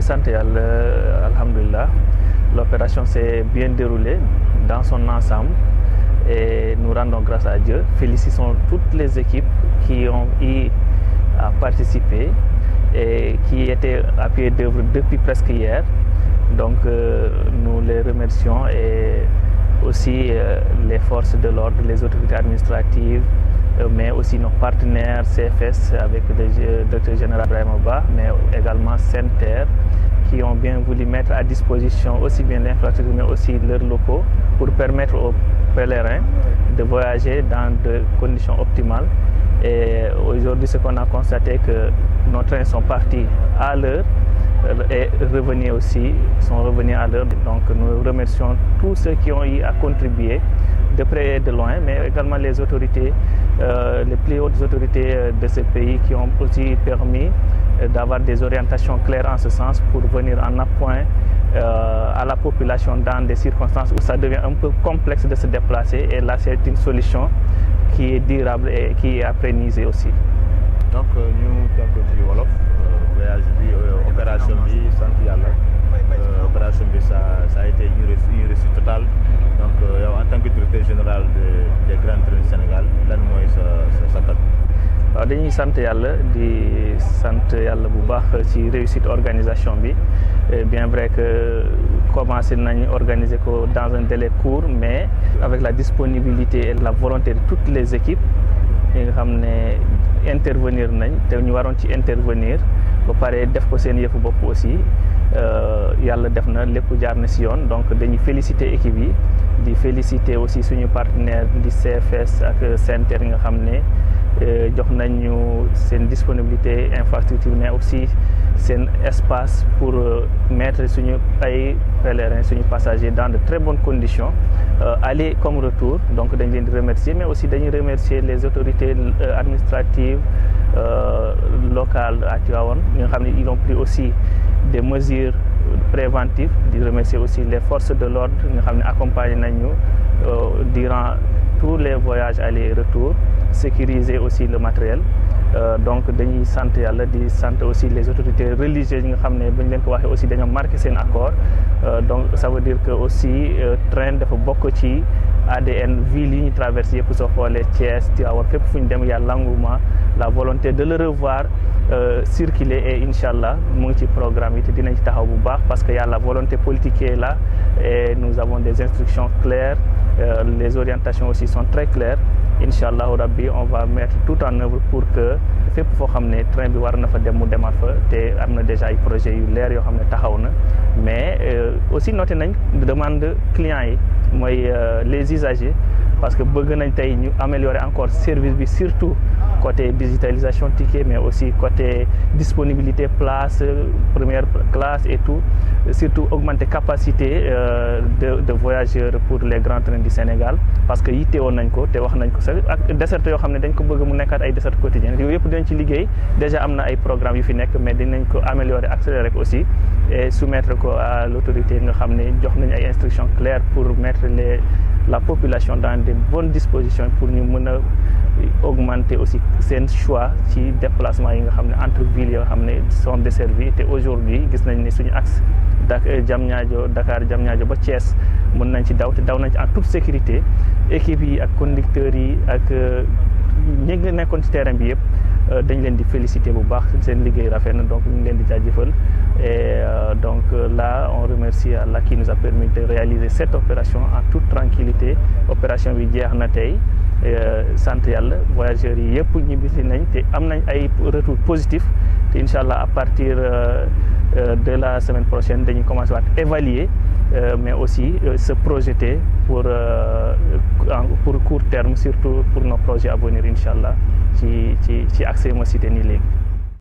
sant yàlla alhamdulillah. L'opération s'est bien déroulée dans son ensemble et nous rendons grâce à Dieu. Félicitons toutes les équipes qui ont eu à participer et qui étaient à pied d'œuvre depuis presque hier. Donc nous les remercions et aussi les forces de l'ordre, les autorités administratives, mais aussi nos partenaires CFS avec le directeur général Ibrahima Ba, mais également SENTER, qui ont bien voulu mettre à disposition aussi bien l'infrastructure, mais aussi leurs locaux pour permettre aux pèlerins de voyager dans de conditions optimales. Et aujourd'hui, ce qu'on a constaté, que nos trains sont partis à l'heure et sont revenus à l'heure. Donc nous remercions tous ceux qui ont eu à contribuer de près et de loin, mais également les autorités, les plus hautes autorités de ce pays qui ont aussi permis d'avoir des orientations claires en ce sens pour venir en appoint à la population dans des circonstances où ça devient un peu complexe de se déplacer. Et là, c'est une solution qui est durable et qui est pérennisée aussi. Donc ñu tënk ci wolof voyage bi opération bi sant yàlla opération bi ça a été une réussite totale. Donc yow en tant que directeur général des grands trains du Sénégal lan mooy sa kat. waaw dañuy sant yàlla bu baax ci réussite organisation bi. Bien vrai que commencé nañ organiser ko dans un délai court, mais avec la disponibilité et la volonté de toutes les équipes yi nga xam ne intervenir nañ te ñu waroon ci intervenir ba pare def ko seen yëfu bopp aussi yàlla def na lépp jaar na si yoon. Donc dañuy féliciter équipe yi, di féliciter aussi suñu partenaire di CFS ak SENTER yi nga xam ne jox nañu seen disponibilité infrastructure, mais aussi seen espace pour mettre suñu ay pèlerins, suñu passagers dans de très bonnes conditions, aller comme retour. Donc dañ leen di remercier, mais aussi dañuy remercier les autorités administratives locales à Tivaouane ñi nga xam ne ils ont pris aussi des mesures préventives. Di remercier aussi les forces de l'ordre nga xam ne accompagné nañu durant tous les voyages aller et retour, sécuriser aussi le matériel. Donc dañuy sant yàlla, di sant aussi les autorités religieuses yi nga xam ne bañ leen ko waxee aussi dañoo marqué seen accord. Donc ça veut dire que aussi train dafa bokk ci ADN ville yi ñu traversé yëpp. Soo xoolee Thiès, Tivaouane, fépp fu ñu dem y'a l'engouement, la volonté de le revoir circuler, et inchallah mu ngi ci programme yi te dinañ ci taxaw bu baax parce que y a la volonté politique qui est là et nous avons des instructions claires. Les orientations aussi sont très claires. Inch'Allah Rabbi, on va mettre tout en œuvre pour que fépp foo xam ne train bi war na fa dem mu demaat fa, te am na déjà ay projets yu leer yoo xam ne taxaw na. Mais aussi noté nañ demande clients yi, mooy les usagers, parce que bëgg nañ tey ñu améliorer encore service bi, surtout côté digitalisation ticket, mais aussi côté disponibilité place, première classe et tout. Surtout augmenter capacité de voyageurs pour les grands trains du Sénégal, parce que yittewoon nañ ko te wax nañ ko sax ak desserte yoo xam ne dañ ko bëgg mu nekkaat ay desserte quotidienne. Yooyu yëpp dinañ ci liggéey. Déjà am na ay programmes yu fi nekk, mais dinañ ko améliorer, accélérer aussi et soumettre ko à l'autorité nga xam ne jox nañ ay instructions claires pour mettre la population dans de bonnes dispositions pour ñu mën a augmenter aussi seen choix ci déplacement yi nga xam ne entre villes yoo xam ne sont desservies. Te aujourd'hui gis nañ ne suñu axe Dakar Diamniadio ba Thiès mën nañ ci daw te daw nañ ci en toute sécurité. Équipe yi ak conducteurs yi ak ñi nga nekkoon ci terrain bi yëpp dañ leen di féliciter bu baax, seen liggéey rafet na, donc ñu ngi leen di jaajëfal. Et donc là on remercie Allah qui nous a permis de réaliser cette opération en toute tranquillité. Opération bi jeex na tey, sant yàlla, voyageurs yi yëpp ñibbisi nañ te am nañ ay retour positif. te inchallah à partir de la semaine prochaine dañuy commencer waat évaluer, mais aussi se projeter pour court terme, surtout pour nos projets à venir inchallah ci accès ma cité nii léegi.